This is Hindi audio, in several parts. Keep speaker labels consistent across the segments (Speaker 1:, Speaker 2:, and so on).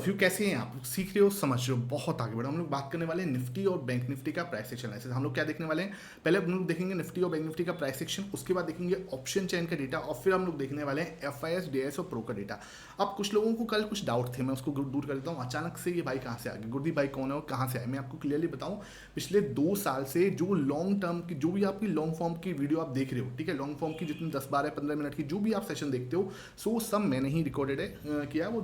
Speaker 1: ऑफ यू, कैसे हैं आप? सीख रहे हो, समझ रहे हो, बहुत आगे बढ़ो। हम लोग बात करने वाले हैं निफ्टी और बैंक निफ्टी का प्राइस एक्शन एनालिसिस। हम लोग क्या देखने वाले हैं, पहले हम लोग देखेंगे निफ्टी और बैंक निफ्टी का प्राइस एक्शन, उसके बाद देखेंगे ऑप्शन चेन का डेटा, और फिर हम लोग देखने वाले हैं एफआईएस, डीआईएस और प्रो का डेटा। अब कुछ लोगों को कल कुछ डाउट थे, मैं उसको दूर कर देता हूँ। अचानक से ये भाई कहाँ से आ गए, गुरदीप भाई कौन है और कहाँ से आए? मैं आपको क्लियरली बताऊँ, पिछले 2 साल से जो लॉन्ग टर्म की, जो भी आपकी लॉन्ग फॉर्म की वीडियो आप देख रहे हो, ठीक है, लॉन्ग फॉर्म की जितनी 10, 12, 15 मिनट की जो भी आप सेशन देखते हो, सो सब मैंने ही रिकॉर्डेड है किया। वो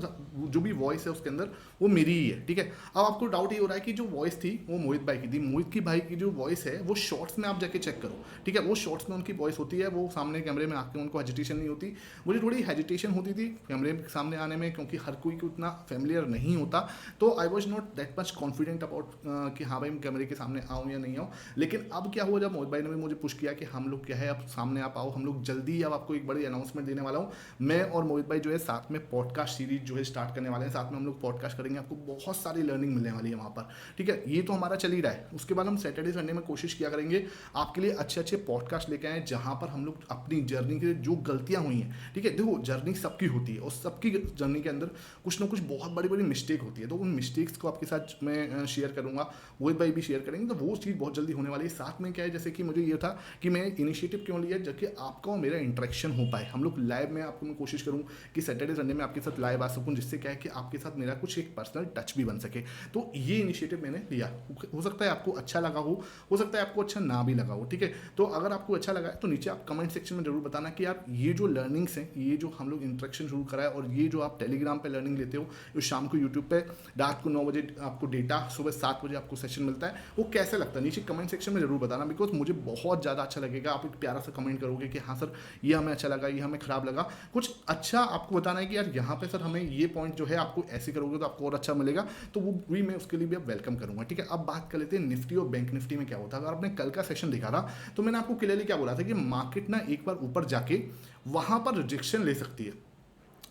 Speaker 1: जो भी वॉइस है उसके अंदर वो मेरी ही है, ठीक है। अब आपको डाउट ये हो रहा है कि जो वॉइस थी वो मोहित भाई की थी। मोहित की भाई की जो वॉइस है वो शॉर्ट्स में आप जाके चेक करो, ठीक है। वो शॉर्ट्स में उनकी वॉइस होती है, वो सामने कैमरे में आके उनको हेजिटेशन नहीं होती। मुझे थोड़ी हेजिटेशन होती थी कैमरे के सामने आने में, क्योंकि हर कोई को उतना फेमिलियर नहीं होता। तो I was not that much confident about कि हाँ भाई मैं कैमरे के सामने आऊँ या नहीं आऊँ। लेकिन अब क्या हुआ, जब मोहित भाई ने भी मुझे पुश किया कि हम लोग क्या है अब सामने आप आओ, हम लोग जल्दी अब आपको एक बड़ी अनाउंसमेंट देने वाला हूँ। मैं और मोहित भाई जो है साथ में पॉडकास्ट सीरीज जो है स्टार्ट करने वाले हैं, साथ में हम लोग पॉडकास्ट करेंगे, आपको बहुत सारी लर्निंग मिलने वाली है वहाँ पर, ठीक है। ये तो हमारा चल ही रहा है। उसके बाद हम सैटरडे संडे में कोशिश किया करेंगे आपके लिए अच्छे अच्छे पॉडकास्ट लेके आए, जहाँ पर हम लोग अपनी जर्नी के जो गलतियाँ हुई हैं, ठीक है, देखो जर्नी सबकी होती है और सबकी जर्नी के अंदर कुछ ना कुछ बहुत बड़ी बड़ी मिस्टेक होती है, तो उन मिस्टेक्स को आपके साथ मैं शेयर करूँगा, मोहित भाई भी शेयर करेंगे, तो वो चीज़ बहुत जल्दी होने वाली है। साथ में क्या है, जैसे कि मुझे ये था कि मैं इनिशिएटिव क्यों लिया, जबकि आपका और मेरा इंटरेक्शन हो पाए। हम लोग लाइव में, आपको मैं कोशिश करूँ कि सैटरडे संडे में आपके साथ लाइव आ सकूँ, जिससे क्या है कि आपके साथ मेरा कुछ एक पर्सनल टच भी बन सके। तो ये इनिशिएटिव मैंने लिया। हो सकता है आपको अच्छा लगा हो सकता है आपको अच्छा ना भी लगा हो, ठीक है। तो अगर आपको अच्छा लगा है तो नीचे आप कमेंट सेक्शन में जरूर बताना कि यार ये जो लर्निंग्स हैं, ये जो हम लोग इंटरेक्शन शुरू करा है, और ये जो आप टेलीग्राम पे लर्निंग लेते हो, जो शाम को यूट्यूब पे रात को 9 बजे आपको डेटा, सुबह 7 बजे आपको सेशन मिलता है, वो कैसे लगता है नीचे कमेंट सेक्शन में जरूर बताना। बिकॉज मुझे बहुत ज़्यादा अच्छा लगेगा, आप एक प्यारा सा कमेंट करोगे कि हाँ सर ये हमें अच्छा लगा, ये हमें खराब लगा, कुछ अच्छा आपको बताना है कि यार यहाँ पे सर हमें ये पॉइंट जो है आपको ऐसे करोगे तो आपको और अच्छा मिलेगा, तो वो भी मैं उसके लिए भी अब वेलकम करूंगा, ठीक है। अब बात कर लेते हैं निफ्टी और बैंक निफ्टी में क्या होता है। अगर आपने कल का सेशन देखा था तो मैंने आपको क्लियरली क्या बोला था कि मार्केट ना एक बार ऊपर जाके वहां पर रिजेक्शन ले सकती है।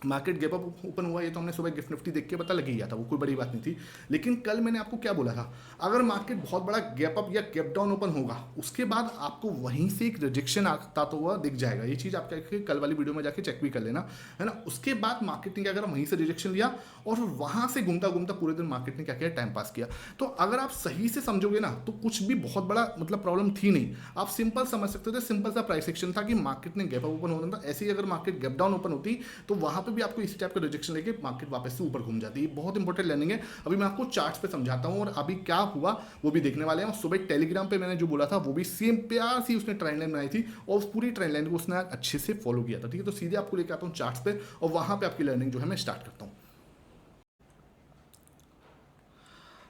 Speaker 1: मार्केट गैप अप ओपन हुआ, ये तो हमने सुबह गिफ्ट निफ्टी देख के पता लग ही गया था, वो कोई बड़ी बात नहीं थी। लेकिन कल मैंने आपको क्या बोला था, अगर मार्केट बहुत बड़ा गैप अप या गैप डाउन ओपन होगा, उसके बाद आपको वहीं से एक रिजेक्शन आता तो हुआ दिख जाएगा। ये चीज़ आप क्या कल वाली वीडियो में जाके चेक भी कर लेना, है ना। उसके बाद मार्केट ने क्या करा, वहीं से रिजेक्शन लिया और फिर वहां से घूमता घूमता पूरे दिन मार्केट ने क्या किया, टाइम पास किया। तो अगर आप सही से समझोगे ना तो कुछ भी बहुत बड़ा मतलब प्रॉब्लम थी नहीं, आप सिंपल समझ सकते थे। सिंपल सा प्राइस एक्शन था कि मार्केट ने गैप अप ओपन होना था, ऐसे ही अगर मार्केट गैप डाउन ओपन होती तो वहां पे भी आपको इस टाइप का रिजेक्शन लेके मार्केट वापस से ऊपर घूम जाती है। बहुत इंपॉर्टेंट लर्निंग है। अभी मैं आपको चार्ट्स पे समझाता हूं और अभी क्या हुआ वो भी देखने वाले हैं। और सुबह टेलीग्राम पे मैंने जो बोला था वो भी सेम प्यार सी उसने ट्रेंड लाइन बनाई थी और उस पूरी ट्रेंड लाइन को उसने अच्छे से फॉलो किया था, ठीक है। तो सीधे आपको लेकर आता हूं चार्ट्स पे और वहां पे आपकी लर्निंग जो है मैं स्टार्ट करता हूं।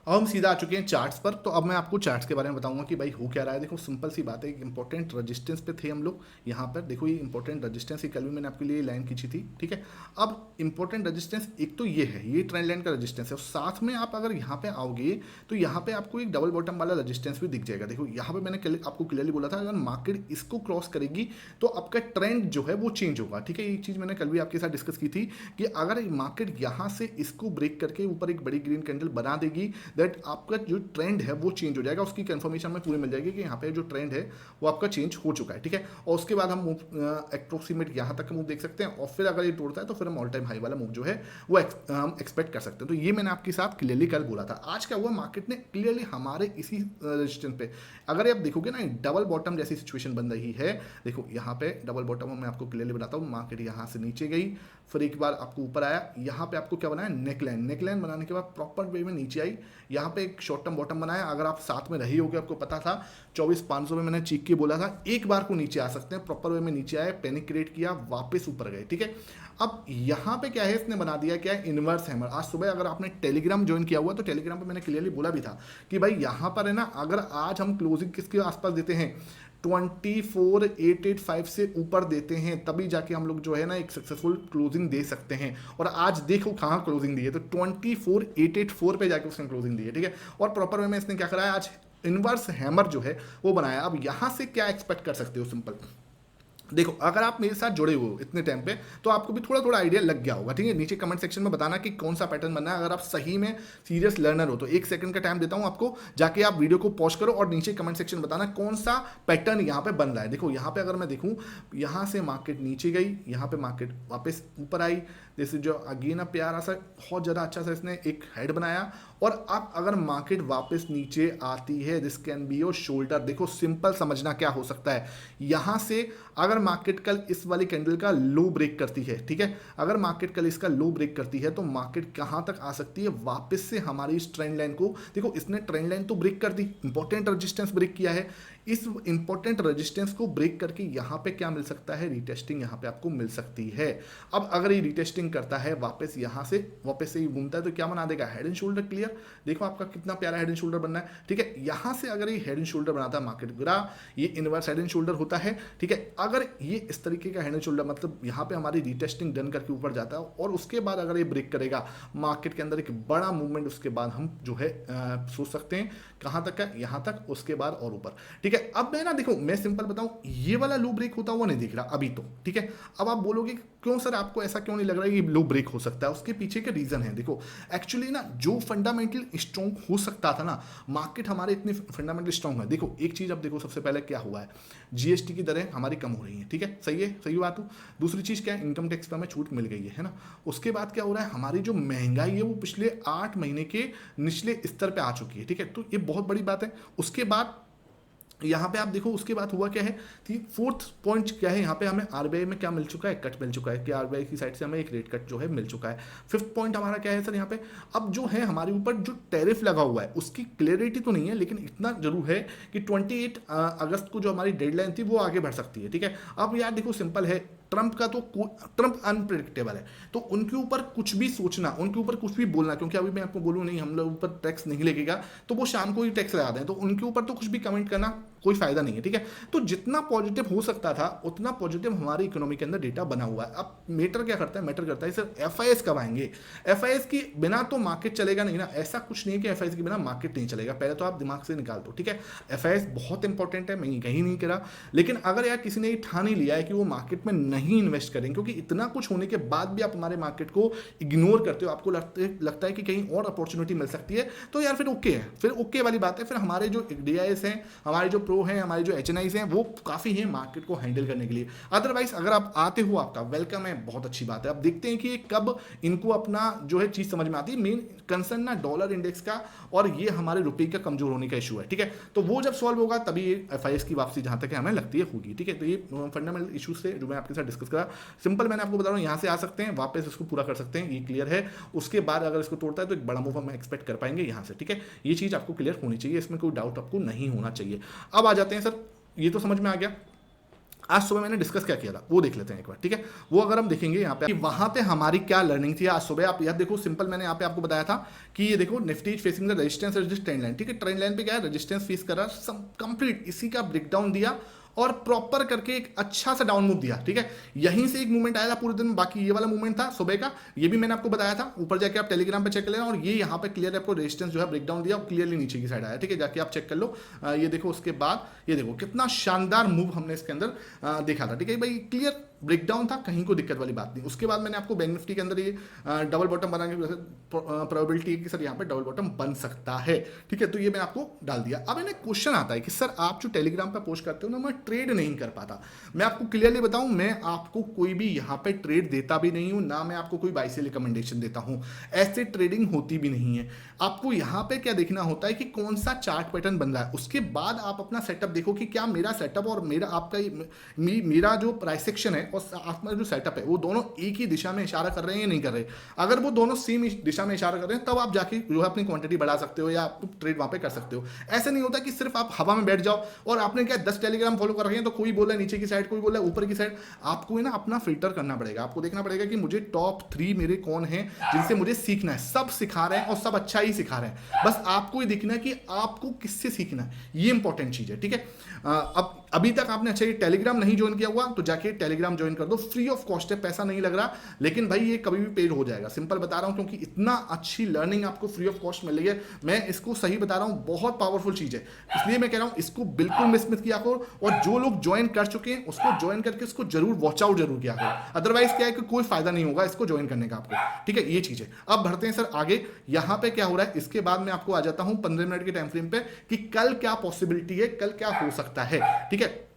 Speaker 1: अब हम सीधा आ चुके हैं चार्ट्स पर। तो अब मैं आपको चार्ट्स के बारे में बताऊंगा कि भाई हो क्या रहा है। देखो सिंपल सी बात है, एक इंपॉर्टेंट रेजिस्टेंस पे थे हम लोग यहाँ पर। देखो ये इंपॉर्टेंट रेजिस्टेंस ही कल भी मैंने आपके लिए लाइन खींची थी, ठीक है। अब इंपॉर्टेंट रेजिस्टेंस एक तो ये है, ये ट्रेंड लाइन का रेजिस्टेंस है, और साथ में आप अगर यहाँ पे आओगे तो यहाँ पे आपको एक डबल बॉटम वाला रेजिस्टेंस भी दिख जाएगा। देखो यहाँ पे मैंने आपको क्लियरली बोला था अगर मार्केट इसको क्रॉस करेगी तो आपका ट्रेंड जो है वो चेंज होगा, ठीक है। ये चीज़ मैंने कल भी आपके साथ डिस्कस की थी कि अगर मार्केट यहाँ से इसको ब्रेक करके ऊपर एक बड़ी ग्रीन कैंडल बना देगी, दैट आपका जो ट्रेंड है वो चेंज हो जाएगा। उसकी कंफर्मेशन में पूरी मिल जाएगी कि यहाँ पे जो ट्रेंड है वो आपका चेंज हो चुका है, ठीक है। और उसके बाद हम अप्रोक्सीमेट यहाँ तक का मूव देख सकते हैं, और फिर अगर ये तोड़ता है तो फिर हम ऑल टाइम हाई वाला मूव जो है वो हम एक्सपेक्ट कर सकते हैं। तो ये मैंने आपके साथ क्लियरली कल बोला था। आज क्या हुआ, मार्केट ने क्लियरली हमारे इसी रेजिस्टेंस पे, अगर आप देखोगे ना डबल बॉटम जैसी सिचुएशन बन रही है। देखो यहाँ पे डबल बॉटम मैं आपको क्लियरली बताता हूँ, मार्केट यहाँ से नीचे गई, फिर एक बार आपको ऊपर आया, यहाँ पे आपको क्या बनाया, नेकलाइन। नेकलाइन बनाने के बाद प्रॉपर वे में नीचे आई, यहाँ पे एक शॉर्ट टर्म बॉटम बनाया। अगर आप साथ में रही होगे आपको पता था 24,500 में मैंने चीख के बोला था एक बार को नीचे आ सकते हैं, प्रॉपर वे में नीचे आए, पैनिक क्रिएट किया, वापस ऊपर गए, ठीक है। अब यहाँ पे क्या है, इसने बना दिया क्या है, इनवर्स हैमर। आज सुबह अगर आपने टेलीग्राम ज्वाइन किया हुआ तो टेलीग्राम पे मैंने क्लियरली बोला भी था कि भाई यहाँ पर है ना, अगर आज हम क्लोजिंग किसके आसपास देते हैं, 24,885 से ऊपर देते हैं, तभी जाके हम लोग जो है ना एक सक्सेसफुल क्लोजिंग दे सकते हैं। और आज देखो कहाँ क्लोजिंग दी है, तो 24,884 पे जाके उसने क्लोजिंग दी है, ठीक है। और प्रॉपर वे में इसने क्या करा है, आज इनवर्स हैमर जो है वो बनाया। अब यहाँ से क्या एक्सपेक्ट कर सकते हो, सिंपल देखो अगर आप मेरे साथ जुड़े हुए हो इतने टाइम पे तो आपको भी थोड़ा थोड़ा आइडिया लग गया होगा, ठीक है। नीचे कमेंट सेक्शन में बताना कि कौन सा पैटर्न बनना है। अगर आप सही में सीरियस लर्नर हो तो 1 सेकंड का टाइम देता हूं आपको, जाके आप वीडियो को पॉज करो और नीचे कमेंट सेक्शन में बताना कौन सा पैटर्न यहाँ पे बन रहा है। देखो यहाँ पे अगर मैं देखूँ, यहाँ से मार्केट नीचे गई, यहाँ पे मार्केट वापस ऊपर आई, जैसे जो अगेन प्यारा सा बहुत ज़्यादा अच्छा सा इसने एक हेड बनाया, और अब अगर मार्केट वापस नीचे आती है, this can be your shoulder. देखो सिंपल समझना क्या हो सकता है, यहाँ से अगर मार्केट कल इस वाली कैंडल का लो ब्रेक करती है, ठीक है, अगर मार्केट कल इसका लो ब्रेक करती है तो मार्केट कहाँ तक आ सकती है, वापस से हमारी इस ट्रेंड लाइन को, देखो इसने ट्रेंड लाइन तो ब्रेक कर दी, इंपॉर्टेंट रेजिस्टेंस ब्रेक किया है, इस इंपॉर्टेंट रेजिस्टेंस को ब्रेक करके यहाँ पे क्या मिल सकता है, रीटेस्टिंग यहाँ पे आपको मिल सकती है। अब अगर ये रीटेस्टिंग करता है वापस यहाँ से, वापस से ये घूमता है तो क्या बना देगा, हेड एंड शोल्डर। क्लियर, देखो आपका कितना प्यारा हेड एंड शोल्डर बनना है, ठीक है। यहाँ से अगर ये हेड एंड शोल्डर बनाता है, मार्केट गिरा, ये इनवर्स हेड एंड शोल्डर होता है, ठीक है। अगर ये इस तरीके का हेड एंड शोल्डर, मतलब यहाँ पे हमारी रीटेस्टिंग डन करके ऊपर जाता है और उसके बाद अगर ये ब्रेक करेगा मार्केट के अंदर एक बड़ा मूवमेंट, उसके बाद हम जो है सोच सकते हैं कहाँ तक का, यहाँ तक, उसके बाद और ऊपर, ठीक है। अब मैं ना देखो मैं सिंपल बताऊं, ये वाला लो ब्रेक होता हुआ नहीं दिख रहा अभी तो, ठीक है। अब आप बोलोगे क्यों सर, आपको ऐसा क्यों नहीं लग रहा है कि लो ब्रेक हो सकता है, उसके पीछे के रीजन है। देखो एक्चुअली ना जो फंडामेंटल स्ट्रॉन्ग हो सकता था ना, मार्केट हमारे इतने फंडामेंटल स्ट्रॉन्ग है। देखो एक चीज अब देखो, सबसे पहले क्या हुआ है, जीएसटी की दरें हमारी कम हो रही हैं, ठीक है, सही है, सही बात हो। दूसरी चीज क्या है, इनकम टैक्स पर हमें छूट मिल गई है ना। उसके बाद क्या हो रहा है, हमारी जो महंगाई है वो पिछले 8 महीने के निचले स्तर पे आ चुकी है, ठीक है, तो ये बहुत बड़ी बात है। उसके बाद यहाँ पे आप देखो उसके बाद हुआ क्या है कि फोर्थ पॉइंट क्या है, यहाँ पे हमें आरबीआई में क्या मिल चुका है, कट मिल चुका है कि आरबीआई की साइड से हमें एक रेट कट जो है मिल चुका है। फिफ्थ पॉइंट हमारा क्या है सर, यहाँ पे अब जो है हमारे ऊपर जो टैरिफ लगा हुआ है उसकी क्लियरिटी तो नहीं है, लेकिन इतना जरूर है कि 28 अगस्त को जो हमारी डेडलाइन थी वो आगे बढ़ सकती है, ठीक है। अब यार देखो सिंपल है, ट्रंप का तो ट्रंप अनप्रिडिक्टेबल है, तो उनके ऊपर कुछ भी सोचना, उनके ऊपर कुछ भी बोलना, क्योंकि अभी मैं आपको बोलूँ नहीं हम लोग ऊपर टैक्स नहीं लगेगा, तो वो शाम को ही टैक्स लगा दें, तो उनके ऊपर तो कुछ भी कमेंट करना कोई फायदा नहीं है, ठीक है। तो जितना पॉजिटिव हो सकता था उतना पॉजिटिव हमारी इकोनॉमी के अंदर डेटा बना हुआ है। अब मैटर क्या करता है, मैटर करता है सर एफआईएस कब आएंगे, एफआईएस के बिना तो मार्केट चलेगा नहीं ना, ऐसा कुछ नहीं है कि एफआईएस के बिना मार्केट नहीं चलेगा, पहले तो आप दिमाग से निकाल दो, ठीक है। एफआईएस बहुत इंपॉर्टेंट है, मैं कहीं नहीं करा, लेकिन अगर यार किसी ने ठान ही लिया है कि वो मार्केट में नहीं इन्वेस्ट करेंगे, क्योंकि इतना कुछ होने के बाद भी आप हमारे मार्केट को इग्नोर करते हो, आपको लगता है कि कहीं और अपॉर्चुनिटी मिल सकती है, तो यार फिर ओके है, फिर ओके वाली बात है। फिर हमारे जो डीआईएस हैं, हमारे जो प्रो हैं, हमारे जो एचएनआईस हैं, वो काफ़ी हैं मार्केट को हैंडल करने के लिए। अदरवाइज अगर आप आते हो, आपका वेलकम है, बहुत अच्छी बात है। अब देखते हैं कि कब इनको अपना जो है चीज़ समझ में आती है। मेन कंसर्न ना डॉलर इंडेक्स का और ये हमारे रुपये का कमजोर होने का इशू है, ठीक है। तो वो जब सॉल्व होगा तभी एफआईएस की वापसी जहाँ तक है हमें लगती है होगी, ठीक है। तो ये फंडामेंटल इशू से जो मैं आपके साथ डिस्कस करा, सिंपल मैंने आपको बता रहा हूँ, यहाँ से आ सकते हैं, वापस इसको पूरा कर सकते हैं, ये क्लियर है। उसके बाद अगर इसको तोड़ता है तो एक बड़ा मूव हम एक्सपेक्ट कर पाएंगे यहाँ से, ठीक है। ये चीज़ आपको क्लियर होनी चाहिए, इसमें कोई डाउट आपको नहीं होना चाहिए। अब आ जाते हैं सर, ये तो समझ में आ गया, आज सुबह मैंने डिस्कस क्या किया था वो देख लेते हैं एक बार, ठीक है। वो अगर हम देखेंगे यहाँ पे कि वहां पे हमारी क्या लर्निंग थी आज सुबह, आप याद देखो सिंपल मैंने यहाँ पे आपको बताया था कि ये देखो Nifty facing the resistance trend line, ठीक है। ट्रेंड लाइन पे क्या है, रेजिस्टेंस फेस कर रहा, कंप्लीट इसी का ब्रेकडाउन दिया और प्रॉपर करके एक अच्छा सा डाउन मूव दिया, ठीक है। यहीं से एक मूवमेंट आया था पूरे दिन, बाकी ये वाला मूवमेंट था सुबह का, ये भी मैंने आपको बताया था, ऊपर जाके आप टेलीग्राम पे चेक कर लेना। और ये यहाँ पे क्लियर आपको रेजिस्टेंस जो है ब्रेकडाउन दिया और क्लियरली नीचे की साइड आया, ठीक है, जाके आप चेक कर लो। ये देखो उसके बाद ये देखो कितना शानदार मूव हमने इसके अंदर देखा था, ठीक है भाई, क्लियर ब्रेकडाउन था, कहीं को दिक्कत वाली बात नहीं। उसके बाद मैंने आपको बैंक निफ्टी के अंदर ये डबल बॉटम बनाने की प्रोबेबिलिटी है कि सर यहाँ पे डबल बॉटम बन सकता है, ठीक है, तो ये मैंने आपको डाल दिया। अब इन्हें क्वेश्चन आता है कि सर आप जो टेलीग्राम पे पोस्ट करते हो ना, मैं ट्रेड नहीं कर पाता। मैं आपको क्लियरली बताऊं, मैं आपको कोई भी यहाँ पे ट्रेड देता भी नहीं हूं, ना मैं आपको कोई बाई सेल रिकमेंडेशन देता हूं, ऐसे ट्रेडिंग होती भी नहीं है। आपको यहाँ पे क्या देखना होता है कि कौन सा चार्ट पैटर्न बन रहा है, उसके बाद आप अपना सेटअप देखो कि क्या मेरा सेटअप और मेरा आपका मेरा जो प्राइस सेक्शन है और आपका जो सेटअप है वो दोनों एक ही दिशा में इशारा कर रहे हैं या नहीं कर रहे। अगर वो दोनों सेम दिशा में इशारा कर रहे हैं तब आप जाके जो है अपनी क्वांटिटी बढ़ा सकते हो या आप ट्रेड वहां पे कर सकते हो। ऐसे नहीं होता कि सिर्फ आप हवा में बैठ जाओ और आपने क्या 10 टेलीग्राम फॉलो कर रखे हैं, तो कोई बोला नीचे की साइड, कोई बोला ऊपर की साइड। आपको ना अपना फिल्टर करना पड़ेगा, आपको देखना पड़ेगा कि मुझे टॉप 3 मेरे कौन हैं जिनसे मुझे सीखना है। सब सिखा रहे हैं और सब अच्छा ही सिखा रहे हैं, बस आपको ये देखना है कि आपको किससे सीखना है, ये इंपॉर्टेंट चीज है, ठीक है। अब अभी तक आपने अच्छा ये टेलीग्राम नहीं ज्वाइन किया हुआ तो जाके टेलीग्राम ज्वाइन कर दो, फ्री ऑफ कॉस्ट है, पैसा नहीं लग रहा, लेकिन भाई ये कभी भी पेड हो जाएगा, सिंपल बता रहा हूं, क्योंकि इतना अच्छी लर्निंग आपको फ्री ऑफ कॉस्ट मिल रही है। मैं इसको सही बता रहा हूं, बहुत पावरफुल चीज है, इसलिए मैं कह रहा हूं इसको बिल्कुल मिस मत किया करो, और जो लोग ज्वाइन कर चुके हैं उसको ज्वाइन करके उसको जरूर वॉच आउट जरूर किया करो, अदरवाइज क्या है कि कोई फायदा नहीं होगा इसको ज्वाइन करने का आपको, ठीक है, ये चीज है। अब बढ़ते हैं सर आगे, यहां पे क्या हो रहा है, इसके बाद मैं आपको आ जाता हूं 15 मिनट के टाइम फ्रेम पे कि कल क्या पॉसिबिलिटी है, कल क्या हो सकता है, ठीक है,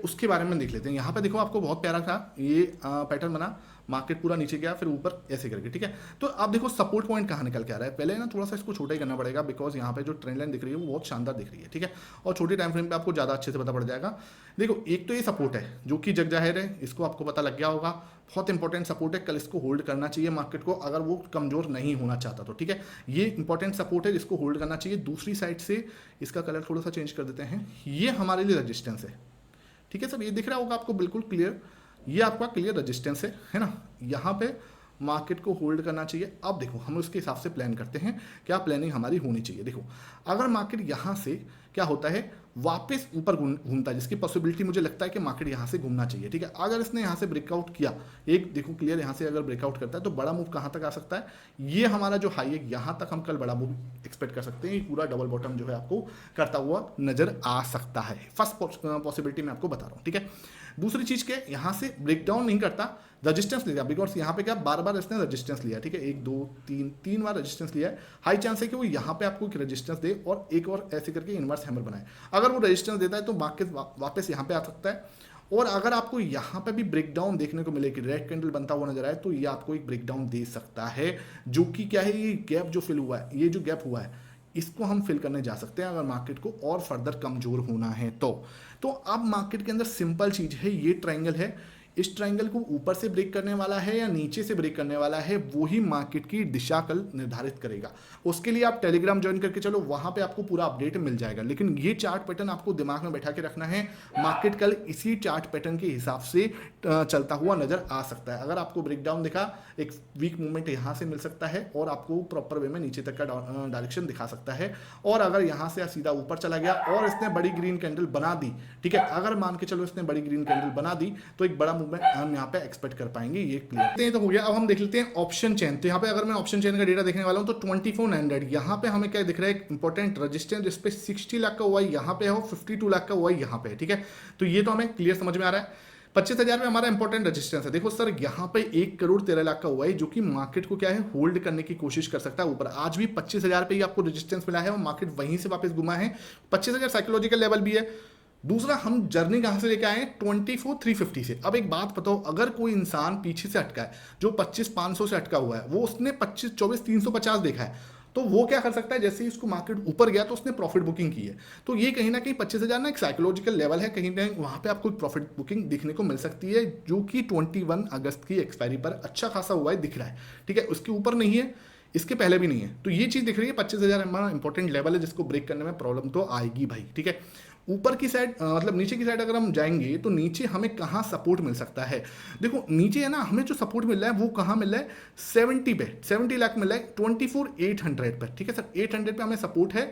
Speaker 1: उसके बारे में देख लेते हैं। यहाँ पे देखो आपको बहुत प्यारा था ये पैटर्न बना, मार्केट पूरा नीचे गया फिर ऊपर ऐसे करके, ठीक है। तो आप देखो सपोर्ट पॉइंट कहाँ निकल के आ रहा है, पहले ना थोड़ा सा इसको छोटा ही करना पड़ेगा, बिकॉज यहाँ पे जो ट्रेंड लाइन दिख रही है वो बहुत शानदार दिख रही है, ठीक है, और छोटे टाइम फ्रेम पे आपको ज़्यादा अच्छे से पता पड़ जाएगा। देखो एक तो ये सपोर्ट है जो कि जग जाहिर है, इसको आपको पता लग गया होगा, बहुत इंपॉर्टेंट सपोर्ट है, कल इसको होल्ड करना चाहिए मार्केट को, अगर वो कमजोर नहीं होना चाहता तो, ठीक है, ये इंपॉर्टेंट सपोर्ट है जिसको होल्ड करना चाहिए। दूसरी साइड से इसका कलर थोड़ा सा चेंज कर देते हैं, ये हमारे लिए रजिस्टेंस है, ठीक है सर, ये दिख रहा होगा आपको बिल्कुल क्लियर, ये आपका क्लियर रेजिस्टेंस है ना, यहाँ पे मार्केट को होल्ड करना चाहिए। अब देखो हम उसके हिसाब से प्लान करते हैं, क्या प्लानिंग हमारी होनी चाहिए। देखो अगर मार्केट यहाँ से क्या होता है वापस ऊपर घूमता है, जिसकी पॉसिबिलिटी मुझे लगता है कि मार्केट यहाँ से घूमना चाहिए, ठीक है, अगर इसने यहाँ से ब्रेकआउट किया, एक देखो क्लियर यहाँ से अगर ब्रेकआउट करता है तो बड़ा मूव कहाँ तक आ सकता है, ये हमारा जो हाई है यहाँ तक हम कल बड़ा मूव एक्सपेक्ट कर सकते हैं, पूरा डबल बॉटम जो है आपको करता हुआ नजर आ सकता है, फर्स्ट पॉसिबिलिटी मैं आपको बता रहा हूँ, ठीक है। दूसरी चीज के यहाँ से ब्रेकडाउन नहीं करता, रजिस्टेंस लिया, बिकॉज यहाँ पे क्या बार बार इसने रजिस्टेंस लिया, ठीक है, 1 2 3 बार रजिस्टेंस लिया है, हाई चांस है कि वो यहाँ पे आपको एक रजिस्टेंस दे और एक और ऐसे करके इनवर्स हैमर बनाए, अगर वो रजिस्टेंस देता है तो मार्केट वापस यहाँ पे आ सकता है, और अगर आपको यहाँ पे भी ब्रेकडाउन देखने को मिले कि रेड कैंडल बनता हुआ नजर आए तो ये आपको एक ब्रेकडाउन दे सकता है, जो कि क्या है, ये गैप जो फिल हुआ है, ये जो गैप हुआ है इसको हम फिल करने जा सकते हैं अगर मार्केट को और फर्दर कमजोर होना है तो अब मार्केट के अंदर सिंपल चीज है, ये ट्रायंगल है, इस ट्रायंगल को ऊपर से ब्रेक करने वाला है या नीचे से ब्रेक करने वाला है, वो ही मार्केट की दिशा कल निर्धारित करेगा। उसके लिए आप टेलीग्राम ज्वाइन करके चलो, वहां पे आपको पूरा अपडेट मिल जाएगा, लेकिन ये चार्ट पैटर्न आपको दिमाग में बैठा के रखना है, मार्केट कल इसी चार्ट पैटर्न के हिसाब से चलता हुआ नजर आ सकता है। अगर आपको ब्रेकडाउन दिखा, एक वीक मूवमेंट यहाँ से मिल सकता है और आपको प्रॉपर वे में नीचे तक का डायरेक्शन दिखा सकता है, और अगर यहाँ से सीधा ऊपर चला गया और इसने बड़ी ग्रीन कैंडल बना दी, ठीक है, अगर मान के चलो इसने बड़ी ग्रीन कैंडल बना दी तो एक बड़ा मूवमेंट हम यहाँ पे एक्सपेक्ट कर पाएंगे, ये क्लियर तो हो गया। अब हम देख लेते हैं ऑप्शन चेन, तो यहाँ पे अगर मैं ऑप्शन चेन का डेटा देखने वाला हूँ तो 2400 यहाँ पे हमें क्या दिख रहा है, इंपॉर्टेंट रेजिस्टेंस जिसपे 60 लाख का हुआ यहाँ पे है, 52 लाख का हुआ यहाँ पे, ठीक है, तो ये तो हमें क्लियर समझ में आ रहा है। 25,000 में हमारा इंपॉर्टेंट रेजिस्टेंस है, देखो सर यहाँ पे 1,13,00,000 का हुआ है, जो कि मार्केट को क्या है होल्ड करने की कोशिश कर सकता है ऊपर, आज भी 25,000 पे ही आपको रेजिस्टेंस मिला है और मार्केट वहीं से वापस घुमा है, 25,000 साइकोलॉजिकल लेवल भी है। दूसरा हम जर्नी कहां से लेके आए 24,350 से। अब एक बात बताओ, अगर कोई इंसान पीछे से अटका है जो 25,500 से अटका हुआ है, वो उसने 24,350 देखा है, तो वो क्या कर सकता है, जैसे ही उसको मार्केट ऊपर गया तो उसने प्रॉफिट बुकिंग की है, तो ये कहीं ना कहीं 25,000 ना एक साइकोलॉजिकल लेवल है, कहीं ना कहीं वहां पे आपको प्रॉफिट बुकिंग दिखने को मिल सकती है, जो कि 21 अगस्त की एक्सपायरी पर अच्छा खासा हुआ है दिख रहा है, ठीक है, उसके ऊपर नहीं है, इसके पहले भी नहीं है, तो ये चीज दिख रही है 25,000 हमारा इंपॉर्टेंट लेवल है, जिसको ब्रेक करने में प्रॉब्लम तो आएगी भाई, ठीक है। ऊपर की साइड मतलब नीचे की साइड अगर हम जाएंगे तो नीचे हमें कहाँ सपोर्ट मिल सकता है, देखो नीचे है ना, हमें जो सपोर्ट मिल रहा है वो कहाँ मिल रहा है 70 पे, 70 लाख मिल रहा है 24,800 पर, ठीक है सर, 800 पे हमें सपोर्ट है,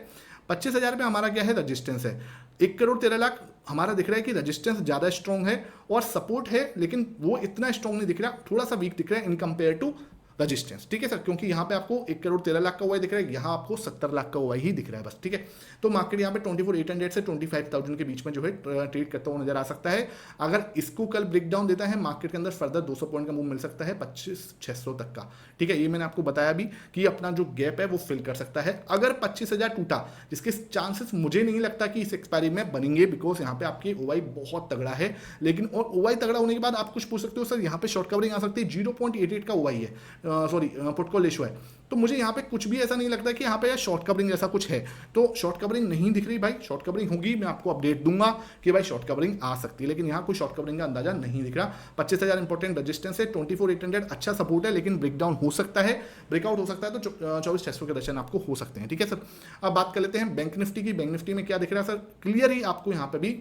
Speaker 1: 25,000 पे हमारा क्या है रजिस्टेंस है, 1,13,00,000 हमारा दिख रहा है कि रजिस्टेंस ज़्यादा स्ट्रॉन्ग है और सपोर्ट है, लेकिन वो इतना स्ट्रॉन्ग नहीं दिख रहा, थोड़ा सा वीक दिख रहा है इन कंपेयर टू रजिस्टेंस, ठीक है सर, क्योंकि यहाँ पे आपको 1,13,00,000 का हुआ दिख रहा है, यहाँ आपको 70 लाख का हुआ ही दिख रहा है बस, ठीक है। तो मार्केट यहाँ पे 24,800 से 25,000 के बीच में जो है ट्रेड करता हुआ नजर आ सकता है। अगर इसको कल ब्रेकडाउन देता है मार्केट के अंदर फर्दर 200 पॉइंट का मूव मिल सकता है 25,600 तक का, ठीक है, ये मैंने आपको बताया भी कि अपना जो गैप है वो फिल कर सकता है। अगर 25,000 टूटा, जिसके चांसेस मुझे नहीं लगता कि इस एक्सपायरी में बनेंगे, बिकॉज यहाँ पे आपकी ओवाई बहुत तगड़ा है, लेकिन और ओवाई तगड़ा होने के बाद आप कुछ पूछ सकते हो सर यहाँ पे शॉर्ट कवरिंग आ सकती है, 0.88 का ओवाई है, सॉरी कॉल रेशियो है, तो मुझे यहाँ पे कुछ भी ऐसा नहीं लगता कि यहाँ पे शॉर्ट कवरिंग जैसा कुछ है, तो शॉर्ट कवरिंग नहीं दिख रही भाई, शॉर्ट कवरिंग होगी मैं आपको अपडेट दूंगा कि भाई शॉर्ट कवरिंग आ सकती है, लेकिन यहाँ कोई शॉर्ट कवरिंग का अंदाजा नहीं दिख रहा। 25,000 इंपॉर्टेंट रजिस्टेंस है, 24,800 अच्छा सपोर्ट है, लेकिन ब्रेकडाउन हो सकता है, ब्रेकआउट हो सकता है, तो 24,600 के दर्शन आपको हो सकते हैं, ठीक है सर। अब बात कर लेते हैं बैंक निफ्टी की। बैंक निफ्टी में क्या दिख रहा है सर, क्लियर ही आपको यहाँ पे भी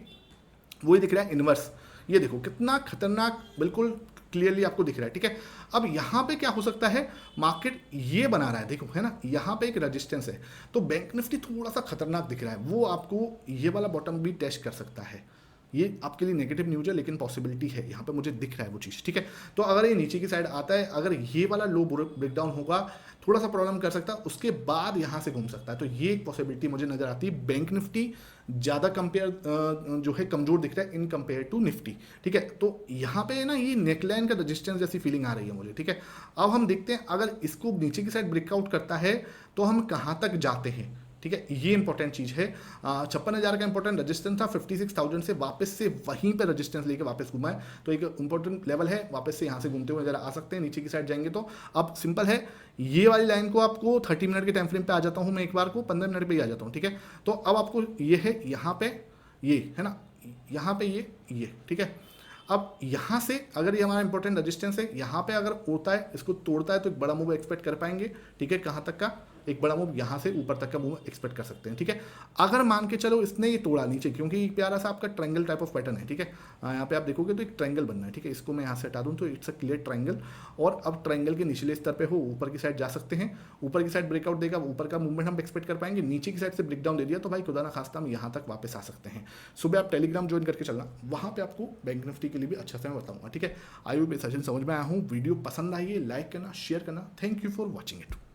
Speaker 1: वही दिख रहा है इनवर्स, ये देखो कितना खतरनाक, बिल्कुल क्लियरली आपको दिख रहा है, ठीक है। अब यहाँ पे क्या हो सकता है, मार्केट ये बना रहा है, देखो है ना, यहाँ पे एक रेजिस्टेंस है, तो बैंक निफ्टी थोड़ा सा खतरनाक दिख रहा है, वो आपको ये वाला बॉटम भी टेस्ट कर सकता है। ये आपके लिए नेगेटिव न्यूज है, लेकिन पॉसिबिलिटी है, यहाँ पे मुझे दिख रहा है वो चीज़, ठीक है। तो अगर ये नीचे की साइड आता है, अगर ये वाला लो ब्रेकडाउन होगा, थोड़ा सा प्रॉब्लम कर सकता है, उसके बाद यहाँ से घूम सकता है, तो ये एक पॉसिबिलिटी मुझे नजर आती है। बैंक निफ्टी ज़्यादा कंपेयर जो है कमजोर दिख रहा है इन कंपेयर टू निफ्टी, ठीक है। तो यहाँ पे ना ये नेकलाइन का रेजिस्टेंस जैसी फीलिंग आ रही है मुझे, ठीक है। अब हम देखते हैं अगर इसको नीचे की साइड ब्रेकआउट करता है तो हम कहाँ तक जाते हैं, ठीक है। ये इंपॉर्टेंट चीज है। 56,000 का इंपॉर्टेंट रेजिस्टेंस था, 56,000 से वापस से वहीं पे रेजिस्टेंस लेके वापस घुमा है, तो एक इंपॉर्टेंट लेवल है, वापस से यहाँ से घूमते हुए नजर आ सकते हैं, नीचे की साइड जाएंगे तो। अब सिंपल है, ये वाली लाइन को आपको 30 मिनट के टाइम फ्रेम पे आ जाता हूँ मैं, एक बार को 15 मिनट पे ही आ जाता हूँ, ठीक है। तो अब आपको ये है, यहाँ पे ये है ना, यहाँ पे ये ठीक है। अब यहाँ से अगर ये हमारा इंपॉर्टेंट रेजिस्टेंस है, यहाँ पे अगर होता है, इसको तोड़ता है, तो एक बड़ा मूव एक्सपेक्ट कर पाएंगे, ठीक है। कहाँ तक का, एक बड़ा मूव यहाँ से ऊपर तक का मूव एक्सपेक्ट कर सकते हैं, ठीक है। अगर मान के चलो इसने ये तोड़ा नीचे, क्योंकि प्यारा सा आपका ट्रायंगल टाइप ऑफ पैटर्न है, ठीक है। यहाँ पे आप देखोगे तो एक ट्रायंगल बनना है, ठीक है। इसको मैं यहाँ से हटा दूँ तो इट्स अ क्लियर ट्रायंगल, और अब ट्रायंगल के निचले स्तर पे हो, ऊपर की साइड जा सकते हैं, ऊपर की साइड ब्रेकआउट देगा, ऊपर का मूवमेंट हम एक्सपेक्ट कर पाएंगे, नीचे की साइड से ब्रेकडाउन दे दिया तो भाई खुदा ना खास्ता हम यहाँ तक वापस आ सकते हैं। सुबह आप टेलीग्राम ज्वाइन करके चलना, वहाँ पे आपको बैंक निफ्टी के लिए भी अच्छा से मैं बताऊंगा, ठीक है। आई होप ये सेशन समझ में आया हूँ, वीडियो पसंद आई है, लाइक करना, शेयर करना, thank you for watching it.